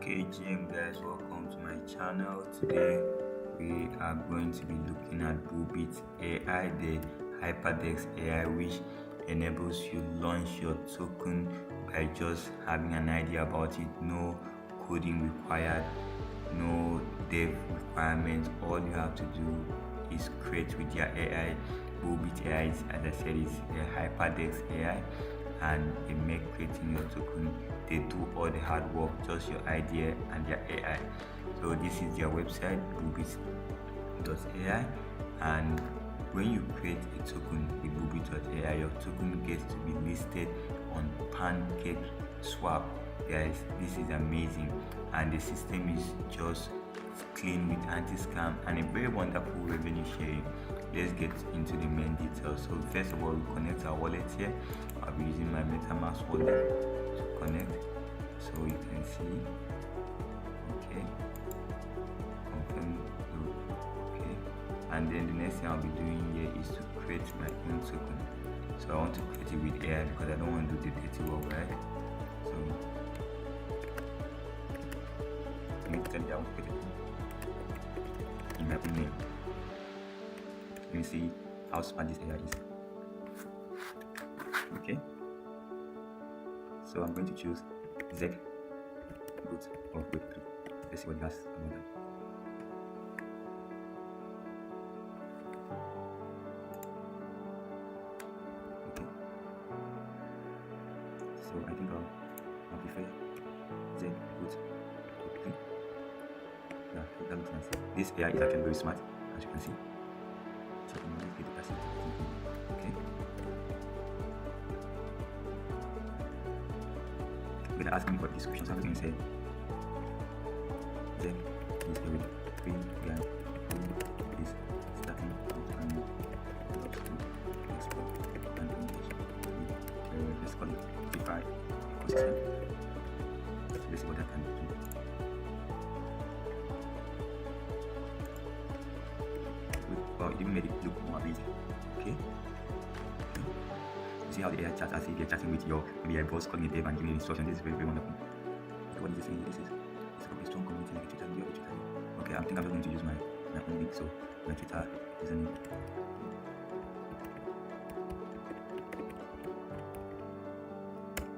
Okay, GM guys, welcome to my channel. Today we are going to be looking at BULLBIT AI, the hypertext AI, which enables you launch your token by just having an idea about it. No coding required, no dev requirements. All you have to do is create with your AI. BULLBIT AI, as I said, is a hypertext AI, and they make creating your token. They do all the hard work, just your idea and their AI. So this is their website, bullbit.ai, and when you create a token with bullbit.ai, your token gets to be listed on PancakeSwap. Guys, this is amazing, and the system is just clean with anti-scam and a very wonderful revenue sharing. Let's get into the main details. So first of all, we connect our wallet here. I'll be using my MetaMask wallet to connect, so you can see. Okay, confirm. Okay, and then the next thing I'll be doing here is to create my own token. So I want to create it with AI because I don't want to do the dirty work, right? So let me tell you, I want to create it in my own name. Let me see how smart this AI is. Okay, so I'm going to choose Zek Root of Web3. Let's see what it has about that. Okay, so I think I'll prefer Zek Root Web3. Yeah, that looks nice. This AI is actually very smart, as you can see. So I'm going to get the passive. Okay. I'm going to ask him for the description. So I'm going to say, Zek is a really free guy who is starting out and loves to explore and engage with, let's call it DeFi ecosystem. So let's see what I can do. Well, it even made it look more amazing. Okay. See how the AI chats as if you're chatting with your maybe boss, calling a dev and giving instructions. This is very, very wonderful. So what is it saying? This is a strong community like Twitter. Do you have a Twitter? Okay, I think I'm just going to use my own link. So my Twitter username.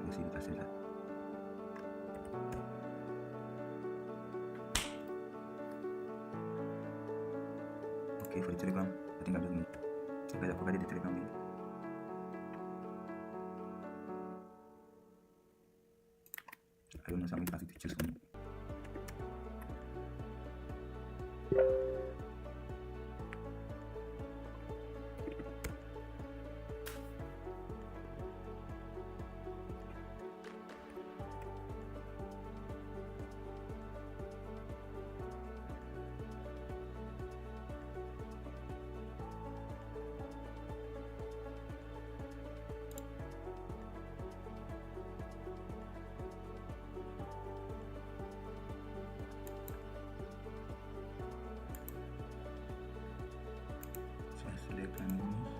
Let's see if I save that. Okay, for the Telegram, I think I'm just going to guys, I provided the Telegram link. I don't know, so I'm going to ask it to choose for me. Select an image.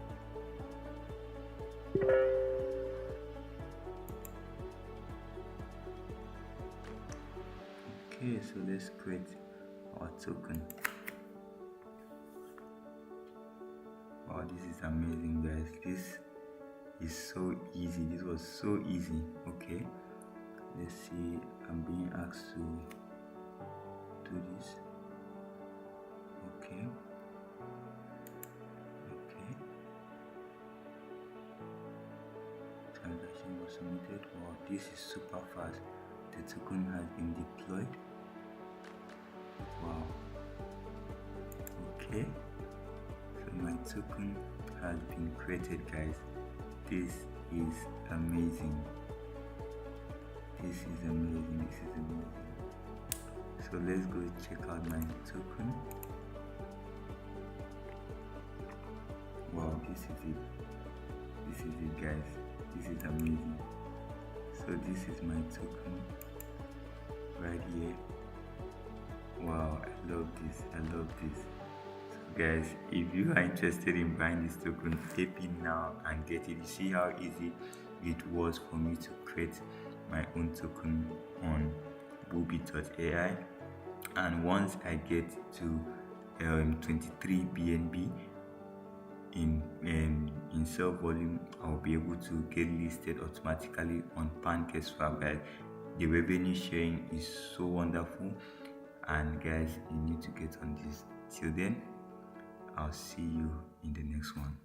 Okay, so let's create our token. Wow, this is amazing, guys. This is so easy. This was so easy. Okay, let's see. I'm being asked to do this. Okay. Transaction was submitted. Wow, this is super fast. The token has been deployed. Wow. Okay, so my token has been created, guys. This is amazing. This is amazing. This is amazing. So let's go check out my token. Wow, this is it. This is it, guys. This is amazing. So this is my token right here. Wow, I love this. I love this. So guys, if you are interested in buying this token, tap it now and get it. You see how easy it was for me to create my own token on BULLBIT AI, and once I get to 23 BNB in sell volume, I'll be able to get listed automatically on PancakeSwap, guys. The revenue sharing is so wonderful, and guys, you need to get on this. Till then, I'll see you in the next one.